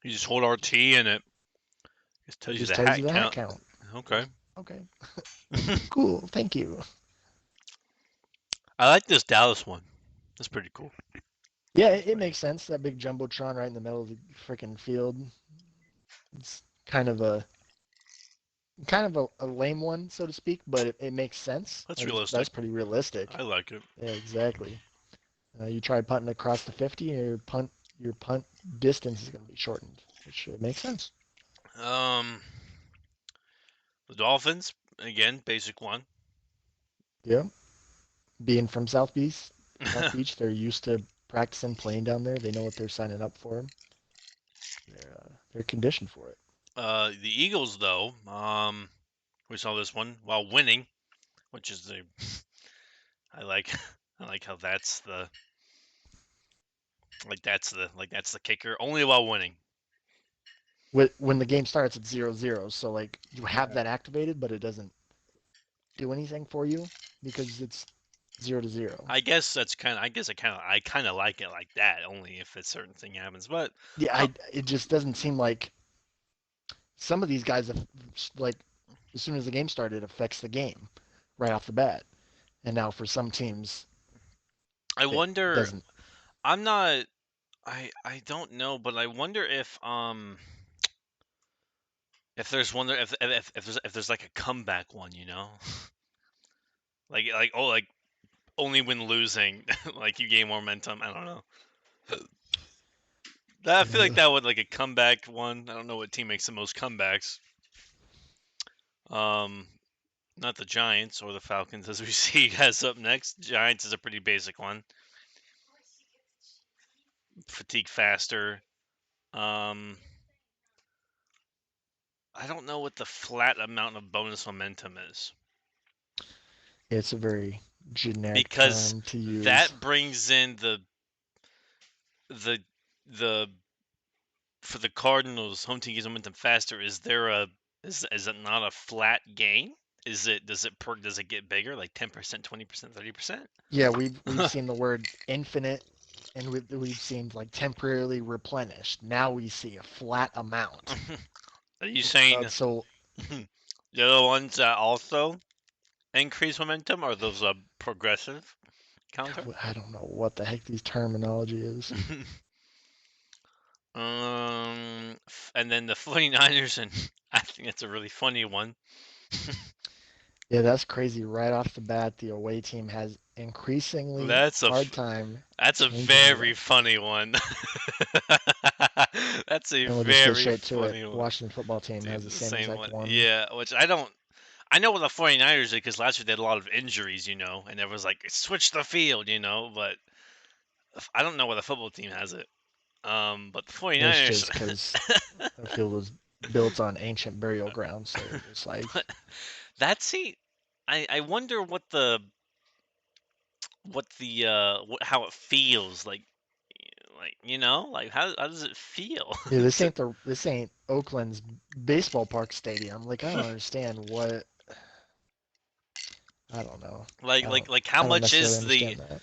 S1: You just hold RT and it just
S2: it
S1: tells you
S2: just
S1: the
S2: tells you
S1: hat
S2: the hat
S1: count.
S2: count.
S1: Okay.
S2: Okay, cool. Thank you.
S1: I like this Dallas one. That's pretty cool.
S2: Yeah, it makes sense. That big jumbotron right in the middle of the freaking field. It's kind of a lame one, so to speak, but it makes sense.
S1: That's
S2: Like
S1: realistic.
S2: that's pretty realistic.
S1: I like it.
S2: Yeah, exactly. You try punting across the 50, and your punt distance is going to be shortened, which makes sense.
S1: Um, the Dolphins again, basic one.
S2: Yeah, being from South Beach, they're used to practicing playing down there. They know what they're signing up for. They're conditioned for it.
S1: The Eagles though, we saw this one while winning, which is the I like I like how that's the kicker. Only while winning.
S2: When the game starts, it's 0-0. So like you have that activated, but it doesn't do anything for you because it's 0-0.
S1: I guess that's kind of. I kind of like it like that. Only if a certain thing happens. But
S2: Yeah,
S1: uh,
S2: it just doesn't seem like some of these guys have like as soon as the game started, it affects the game right off the bat. And now for some teams,
S1: I
S2: it
S1: wonder.
S2: doesn't.
S1: I'm not. I don't know, but I wonder if there's one there if there's like a comeback one, you know, like only when losing, like you gain more momentum. I don't know. I feel like
S2: Yeah.
S1: that would like a comeback one. I don't know what team makes the most comebacks. Um, not the Giants or the Falcons, as we see has up next. Giants is a pretty basic one. Fatigue faster. Um, I don't know what the flat amount of bonus momentum is
S2: It's a very generic
S1: because
S2: term to use.
S1: that brings in the the for the Cardinals home team gains momentum faster. Is there a is it not a flat gain? Does it get bigger like 10%, 20%, 30%?
S2: Yeah, we've seen the word infinite, and we've seen like temporarily replenished. Now we see a flat amount.
S1: Are you saying
S2: So
S1: the other ones that also increase momentum are those a progressive counter?
S2: I don't know what the heck these terminology is.
S1: And then the 49ers, and I think it's a really funny one.
S2: Yeah, that's crazy. Right off the bat, the away team has increasingly
S1: That's a
S2: hard time
S1: that's a
S2: changing
S1: very
S2: direction.
S1: funny one. That's a
S2: And we'll just get
S1: very
S2: straight to it.
S1: funny one.
S2: Washington football team has the
S1: The
S2: same
S1: same
S2: exact
S1: one.
S2: one.
S1: Yeah, which I don't. I know what the 49ers did because last year they had a lot of injuries, and everyone's like, switch the field, but I don't know why the football team has it. But the
S2: It's
S1: 49ers.
S2: just because the field was built on ancient burial grounds, so they're just like,
S1: But that's see, I wonder how it feels like how does it feel
S2: yeah,
S1: to
S2: this ain't Oakland's baseball park stadium. Like, I don't understand what. I don't know.
S1: like how
S2: I don't
S1: much
S2: necessarily
S1: is
S2: understand that.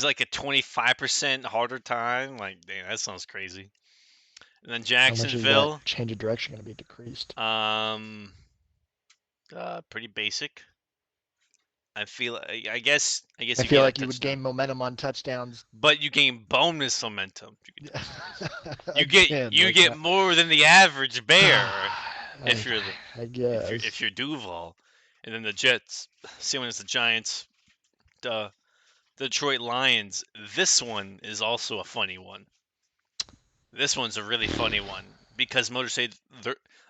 S1: like a 25% harder time? Like, dang, that sounds crazy. And then
S2: How much is that
S1: Jacksonville,
S2: change of direction going to be decreased?
S1: um, pretty basic. I guess
S2: I
S1: you
S2: feel
S1: gain a
S2: like you would
S1: touchdown,
S2: gain momentum on touchdowns
S1: but you gain bonus momentum. You get
S2: again.
S1: you
S2: Like,
S1: get more than the average bear if
S2: I,
S1: you're the
S2: I
S1: if
S2: guess.
S1: you're Duval, and then the Jets, same as the Giants, the Detroit Lions. This one is also a funny one. This one's a really funny one because motors say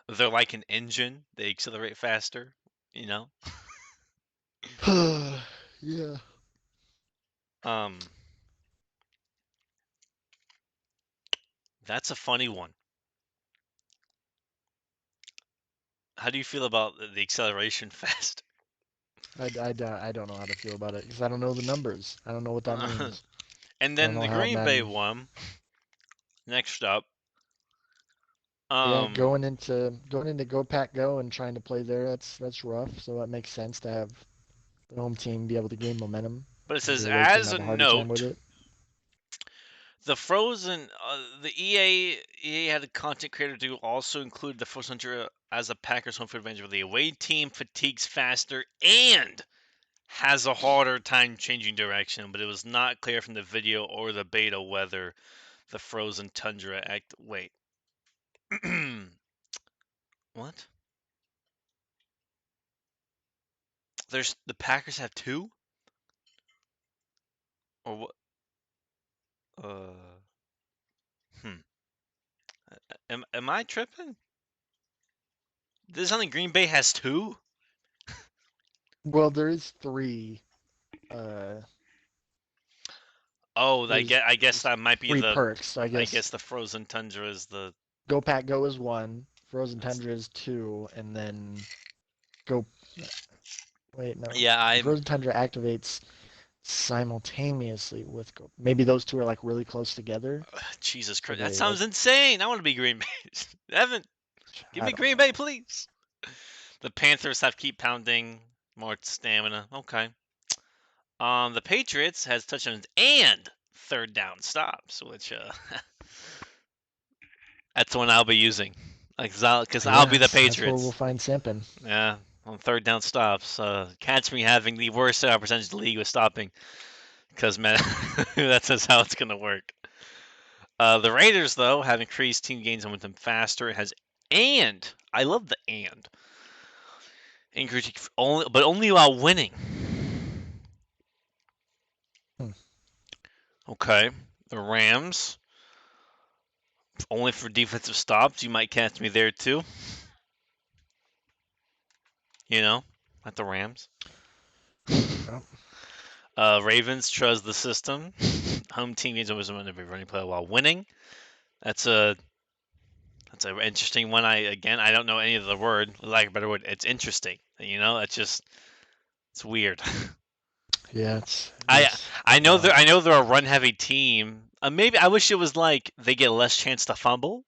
S1: they're like an engine. They accelerate faster. You know.
S2: Yeah.
S1: Um, that's a funny one. How do you feel about the acceleration fast?
S2: I don't know how to feel about it because I don't know the numbers. I don't know what that means.
S1: And
S2: I don't
S1: then
S2: know
S1: the
S2: how
S1: Green Bay
S2: Madden.
S1: one next up.
S2: Yeah,
S1: Um,
S2: going into Go Pack Go and trying to play there, that's rough. So that makes sense to have the home team be able to gain momentum
S1: but it
S2: and
S1: says
S2: the away team
S1: as a
S2: have a harder time with
S1: note,
S2: it.
S1: the EA had a content creator do also include the Frozen Hunter as a Packers home field advantage where the away team fatigues faster and has a harder time changing direction, but it was not clear from the video or the beta whether the frozen tundra act. Wait. What? There's the Packers have two? Or what? Uh, hmm. Am I tripping? This is only Green Bay has two?
S2: Well, there is three. Uh,
S1: Oh, I guess
S2: there's
S1: that might be
S2: three
S1: the.
S2: perks. So I
S1: I
S2: guess
S1: guess the frozen tundra is the.
S2: Go Pack Go is one, Frozen
S1: That's,
S2: Tundra is two, and then Go. Wait, no.
S1: yeah,
S2: The
S1: I'm.
S2: Frozen Tundra activates simultaneously with Go. Maybe those two are like really close together.
S1: Jesus
S2: So
S1: Christ, that
S2: they like.
S1: sounds insane. I want to be Green Bay. Evan, give
S2: I
S1: me
S2: don't
S1: Green Bay,
S2: know.
S1: please. The Panthers have keep pounding, more stamina. Okay. The Patriots has touchdowns and third down stops, which that's one I'll be using, because I'll
S2: Yeah,
S1: be the
S2: that's where we'll
S1: Patriots.
S2: find Simpin.
S1: Yeah, on third down stops. Catch me having the worst percentage of the league with stopping, because man, that's just how it's gonna work. The Raiders though have increased team gains momentum faster. It has and I love the and increasing only, but only while winning.
S2: Hmm.
S1: Okay, the Rams only for defensive stops. You might catch me there too. You know, at the Rams.
S2: Well,
S1: Ravens trust the system. Home team gains momentum every running play while winning. That's a That's an interesting one. I don't know any of the word. Like a better word, it's interesting. It's weird.
S2: Yeah, it
S1: I
S2: is
S1: I know
S2: odd.
S1: they're a run heavy team. Maybe I wish it was like they get less chance to fumble.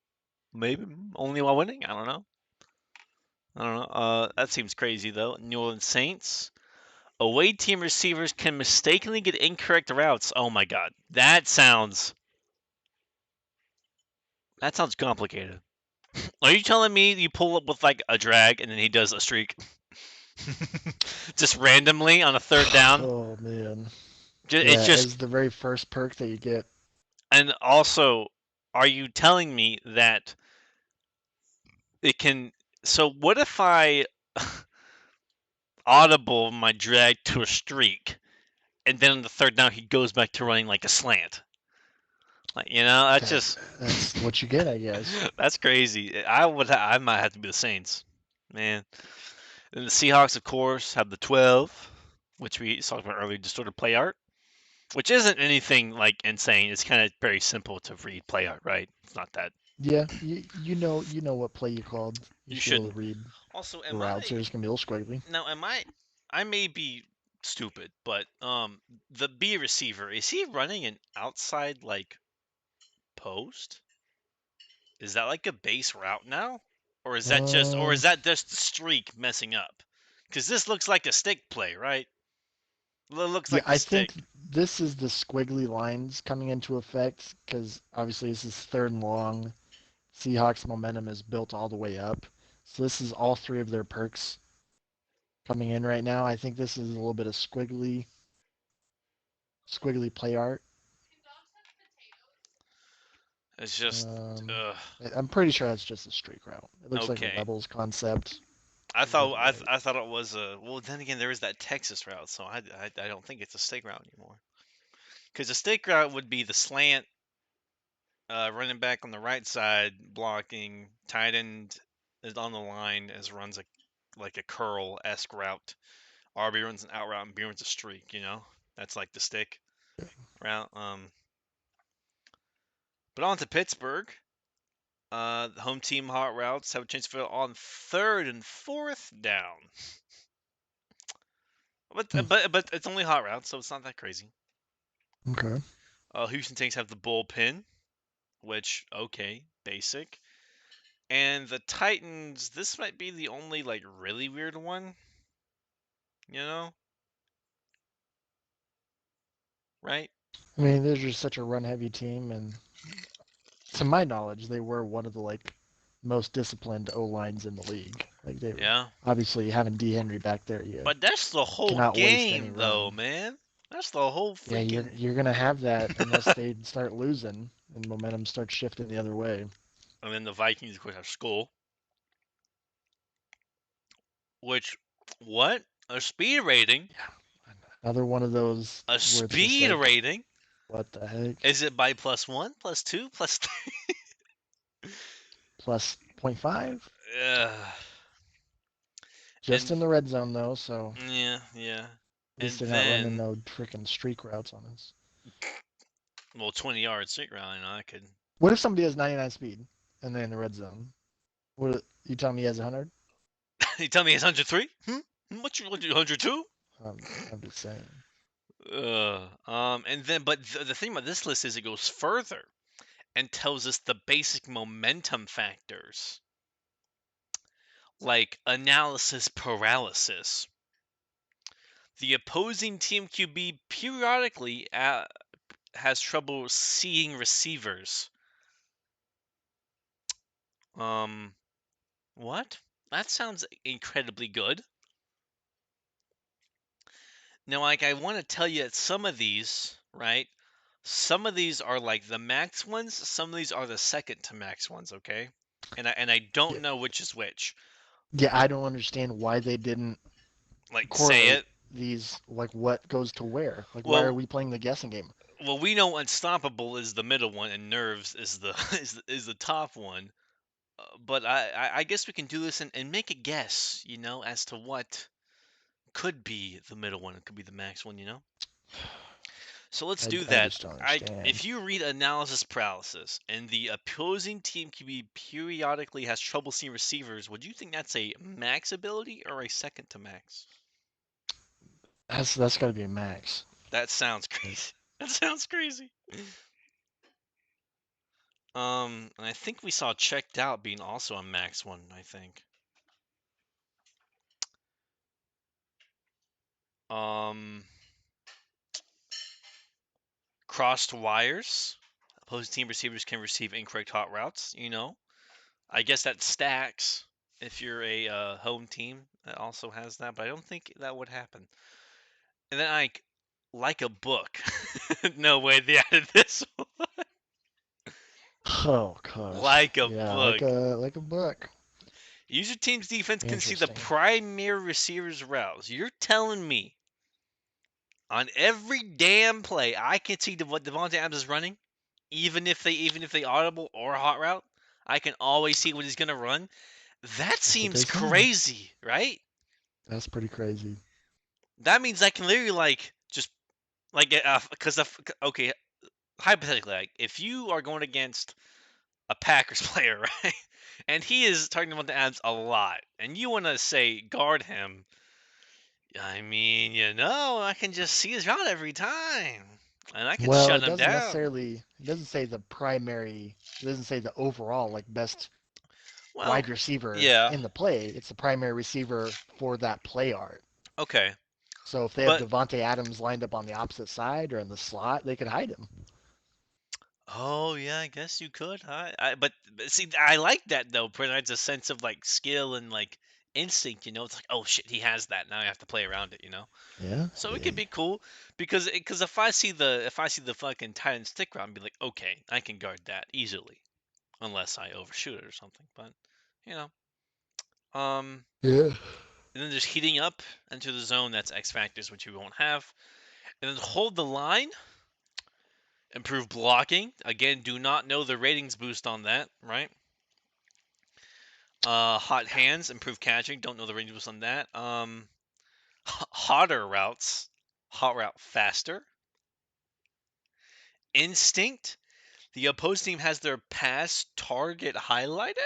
S1: Maybe only while winning. I don't know. That seems crazy though. New Orleans Saints. Away team receivers can mistakenly get incorrect routes. Oh my god, that sounds complicated. Are you telling me you pull up with like a drag and then he does a streak, just randomly on a third down?
S2: Oh man.
S1: It's
S2: Yeah,
S1: just
S2: as the very first perk that you get.
S1: and also, are you telling me that it can? So what if I audible my drag to a streak, and then on the third down he goes back to running like a slant? Like that's
S2: That
S1: just
S2: that's what you get, I guess.
S1: that's crazy. I might have to be the Saints, man. And the Seahawks, of course, have the 12, which we talked about earlier, distorted play art, which isn't anything like insane. It's kind of very simple to read play art, right? It's not that
S2: Yeah, you know what play you called. You
S1: you
S2: should be able
S1: shouldn't.
S2: to read
S1: Also,
S2: the
S1: am
S2: routes.
S1: I
S2: They're just gonna be a little squiggly.
S1: now? Am I may be stupid, but the B receiver is he running an outside like post? Is that like a base route now, or
S2: Um,
S1: is that just the streak messing up? Because this looks like a stick play, right? It looks
S2: yeah,
S1: like the
S2: I think
S1: stick.
S2: this is the squiggly lines coming into effect because obviously this is third and long. Seahawks momentum is built all the way up. So this is all three of their perks coming in right now. I think this is a little bit of squiggly play art.
S1: It's just,
S2: Um,
S1: uh,
S2: I'm pretty sure that's just a streak route. It looks like a
S1: okay.
S2: levels concept.
S1: I
S2: It
S1: thought
S2: isn't
S1: I,
S2: right.
S1: I thought it was a well. Then again, there is that Texas route, so I don't think it's a stick route anymore. Because the stick route would be the slant, running back on the right side blocking, tight end is on the line as runs like a curl esque route. RB runs an out route and B runs a streak. That's like the stick route. But on to Pittsburgh. The home team hot routes have a chance to fill on third and fourth down. But
S2: Hmm.
S1: but it's only hot routes, so it's not that crazy.
S2: Okay.
S1: Houston Tanks have the bullpen, which okay, basic. And the Titans, this might be the only like really weird one, you know, right?
S2: I mean, they're just such a run-heavy team, and to my knowledge, they were one of the most disciplined O lines in the league. Like they
S1: Yeah.
S2: obviously having D Henry back there, you
S1: But that's the whole
S2: cannot waste any
S1: game though,
S2: run.
S1: man. That's the whole
S2: Yeah, you're
S1: freaking
S2: you're gonna have that unless they start losing and momentum starts shifting the other way.
S1: And then the Vikings of course have Skull, which what? A speed rating?
S2: Yeah, another one of those
S1: A
S2: where it's just
S1: speed
S2: like,
S1: rating?
S2: what the heck?
S1: Is it by +1, +2, +3?
S2: Plus 0.5,
S1: Ugh.
S2: just
S1: And
S2: in the red zone though, so
S1: yeah, yeah.
S2: at least
S1: And
S2: they're not running
S1: then
S2: no freaking streak routes on us.
S1: well, 20 yards straight round, I could.
S2: What if somebody has 99 speed and they're in the red zone? What you telling me he has 100?
S1: You tell me it's 103? What you 102?
S2: I'm just saying.
S1: And then, but the thing about this list is it goes further and tells us the basic momentum factors, like analysis paralysis. The opposing team QB periodically has trouble seeing receivers. Um, what? That sounds incredibly good. Now, like, I want to tell you that some of these, right? Some of these are like the max ones. Some of these are the second to max ones. Okay, and I
S2: Yeah,
S1: don't know which is which.
S2: yeah, I don't understand why they didn't
S1: Like, say
S2: correlate
S1: it.
S2: these, like what goes to where. Like, why are
S1: Well,
S2: we playing the guessing game?
S1: we know unstoppable is the middle one, and nerves is the is the top one. But I guess we can do this and make a guess, as to what could be the middle one. It could be the max one. So let's do
S2: I
S1: that.
S2: just don't
S1: If
S2: understand.
S1: you read analysis paralysis and the opposing team QB periodically has trouble seeing receivers, would you think that's a max ability or a second to max?
S2: That's got to be a max.
S1: That sounds crazy. That sounds crazy. And I think we saw checked out being also a max one, I think. Um, Crossed wires. Opposing team receivers can receive incorrect hot routes. I guess that stacks if you're a home team that also has that, but I don't think that would happen. And then like a book. No way they added this one.
S2: Oh gosh.
S1: Like a
S2: Yeah,
S1: book.
S2: like a book.
S1: Use your team's defense can see the
S2: Interesting.
S1: primary receiver's routes. You're telling me on every damn play I can see what Devontae Adams is running, even if they audible or hot route, I can always see what he's gonna run. That
S2: That's what they're
S1: seems
S2: saying.
S1: crazy, right?
S2: That's pretty crazy.
S1: That means I can literally just because okay, hypothetically, like if you are going against a Packers player, right, and he is targeting Devontae Adams a lot, and you want to say guard him, I mean, I can just see his route every time, and I can
S2: Well,
S1: shut
S2: it
S1: him
S2: doesn't
S1: down.
S2: necessarily. It doesn't say the primary. It doesn't say the overall like best
S1: Well,
S2: wide receiver
S1: yeah,
S2: in the play. It's the primary receiver for that play art.
S1: okay,
S2: So if they have
S1: but
S2: Devonte Adams lined up on the opposite side or in the slot, they could hide him.
S1: oh yeah, I guess you could. But see, I like that though. Provides a sense of like skill and like instinct. It's like, oh shit, he has that. Now I have to play around it.
S2: Yeah.
S1: So it could be cool because if I see the fucking tight end stick route, I'd be like, okay, I can guard that easily unless I overshoot it or something. But you know, um,
S2: Yeah.
S1: and then there's heating up into the zone. That's X factors, which you won't have. And then hold the line, improve blocking. Again, do not know the ratings boost on that, right? Hot hands, improve catching. Don't know the ratings boost on that. Hotter routes, hot route faster. Instinct. The opposed team has their pass target highlighted.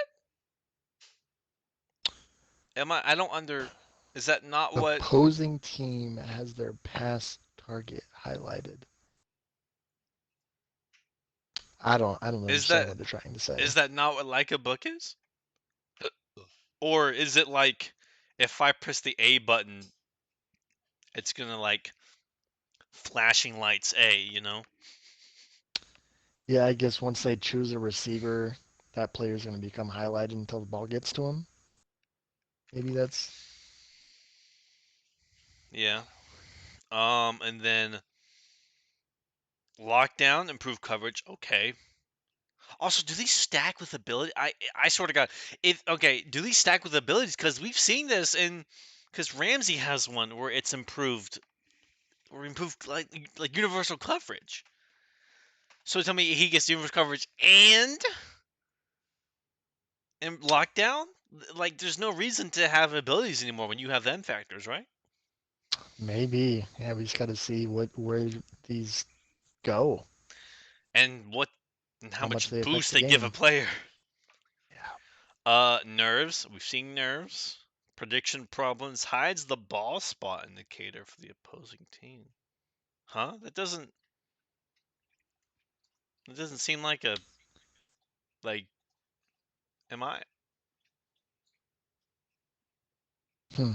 S1: Am I? I don't under. Is that not
S2: The
S1: what?
S2: opposing team has their pass target highlighted. I don't
S1: Is
S2: understand
S1: that?
S2: what they're trying to say.
S1: Is that not what like a book is? Or is it like if I press the A button, it's gonna like flashing lights A?
S2: Yeah, I guess once they choose a receiver, that player's going to become highlighted until the ball gets to him. Maybe that's
S1: Yeah. And then lockdown, improve coverage. Okay. Also, do these stack with ability? I sort of got if okay. Do these stack with abilities? Because we've seen this in because Ramsey has one where it's improved or improved like universal coverage. So tell me he gets universal coverage and lockdown. Like, there's no reason to have abilities anymore when you have them factors, right?
S2: maybe. Yeah, we just got to see where these go,
S1: And how
S2: how much
S1: much
S2: they affect
S1: boost
S2: the
S1: they give a
S2: game.
S1: player.
S2: Yeah.
S1: Nerves. We've seen nerves. Prediction problems hides the ball spot indicator for the opposing team. Huh? That doesn't seem like a like. Am I
S2: Hmm.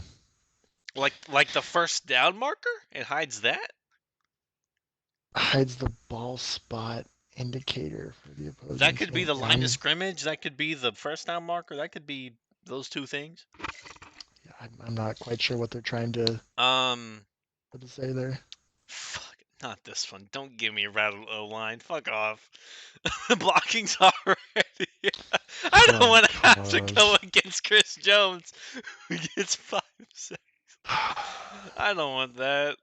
S1: like the first down marker? It hides that.
S2: Hides the ball spot indicator for the
S1: That
S2: opposing
S1: could be
S2: team.
S1: the
S2: Yeah,
S1: line of scrimmage. That could be the first down marker. That could be those two things.
S2: I'm not quite sure
S1: Um,
S2: what to say there.
S1: Fuck, not this one. Don't give me a rattle O line. Fuck off. Blocking's already. I don't
S2: Oh
S1: want to have to go
S2: gosh.
S1: against Chris Jones, who gets 5 sacks. I don't want that.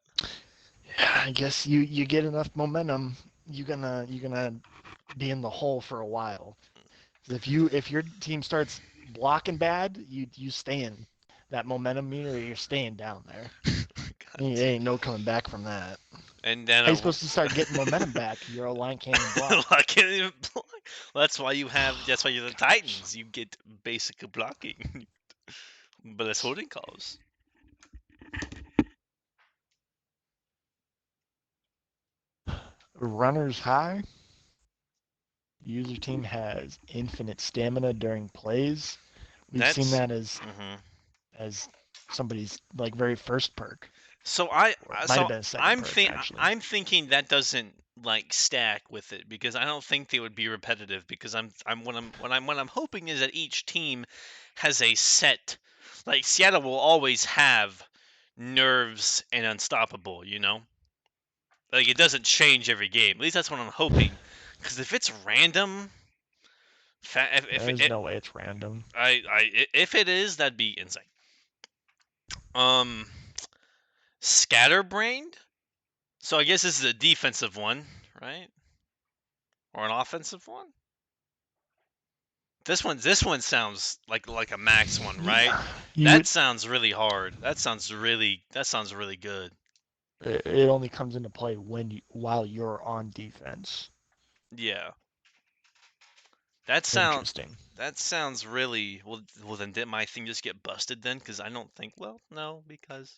S2: Yeah, I guess you get enough momentum, you're gonna be in the hole for a while. 'Cause if your team starts blocking bad, you stay in that momentum meter, you're staying down there.
S1: God
S2: There
S1: damn.
S2: ain't no coming back from that.
S1: And then
S2: How are you supposed to start getting momentum back? Your line can't even block.
S1: I can't even block. Well, that's why you have. That's why you're the Titans. You get basic blocking, but it's holding calls.
S2: Runners high. User team has infinite stamina during plays. We've seen
S1: That's.
S2: that
S1: Hmm.
S2: as somebody's like very first perk,
S1: So
S2: or it might have been a second perk actually.
S1: I'm thinking that doesn't like stack with it because I don't think they would be repetitive because what I'm hoping is that each team has a set, like Seattle will always have nerves and unstoppable, you know? Like it doesn't change every game. At least that's what I'm hoping. Because if it's random, if
S2: There's no way it's random.
S1: if it is, that'd be insane. Um, Scatterbrained. So I guess this is a defensive one, right? Or an offensive one? This one sounds like a max one, right?
S2: You
S1: That
S2: would,
S1: sounds really hard. That sounds really good.
S2: it only comes into play while you're on defense.
S1: Yeah. That sound
S2: Interesting.
S1: that sounds really well. Well, then did my thing just get busted then? Because I don't think. Well, no, because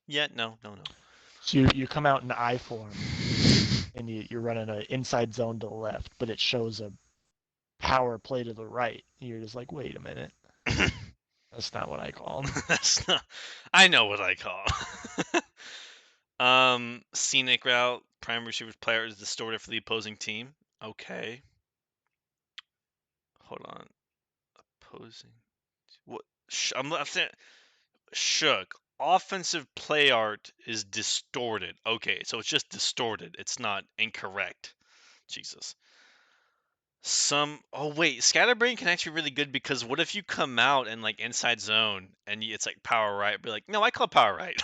S1: yeah, no.
S2: So you come out in I form and you're running an inside zone to the left, but it shows a power play to the right. You're just like, wait a minute, that's not what I called.
S1: That's not. I know what I call. Scenic route. Prime receiver player is distorted for the opposing team. Okay. Hold on. Opposing. What? I'm saying. Shook. Offensive play art is distorted. Okay, so it's just distorted. It's not incorrect. Jesus. Oh wait, Scatterbrain can actually be really good because what if you come out and like inside zone and it's like power right? Be like, no, I call power right.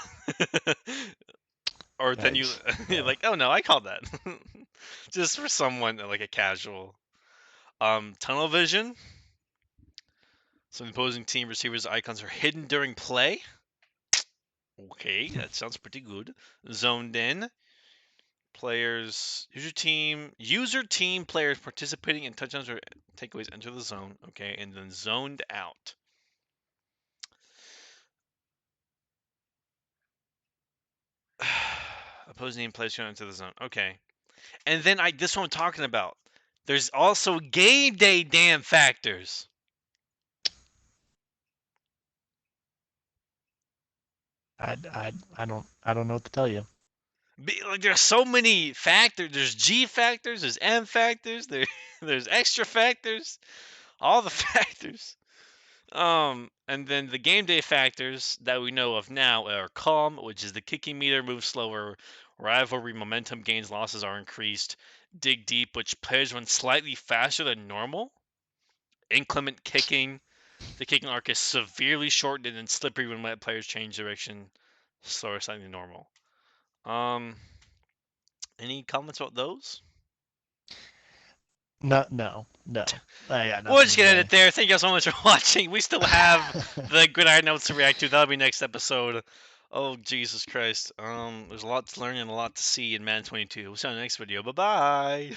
S1: Or then
S2: Yikes.
S1: you're
S2: Yeah.
S1: like, oh no, I called that. Just for someone like a casual. Tunnel vision. Some opposing team receivers' icons are hidden during play. Okay, that sounds pretty good. Zoned in. Players, user team players participating in touchdowns or takeaways enter the zone. Okay, and then zoned out. Opposing team players can enter the zone. Okay, and then this one I'm talking about. There's also game day damn factors.
S2: I don't know what to tell you.
S1: Like there's so many factors. There's G factors. There's M factors. There's extra factors. All the factors. And then the game day factors that we know of now are calm, which is the kicking meter moves slower, rivalry momentum gains losses are increased, dig deep, which players run slightly faster than normal, inclement kicking, the kicking arc is severely shortened and slippery when let players change direction, slower slightly than normal. Um, any comments about those?
S2: No. I got
S1: We'll
S2: nothing
S1: just
S2: to
S1: get
S2: say.
S1: it there. Thank you all so much for watching. We still have the Gridiron Notes to react to. That'll be next episode. Oh, Jesus Christ. There's a lot to learn and a lot to see in Madden 22. We'll see you on the next video. Bye-bye.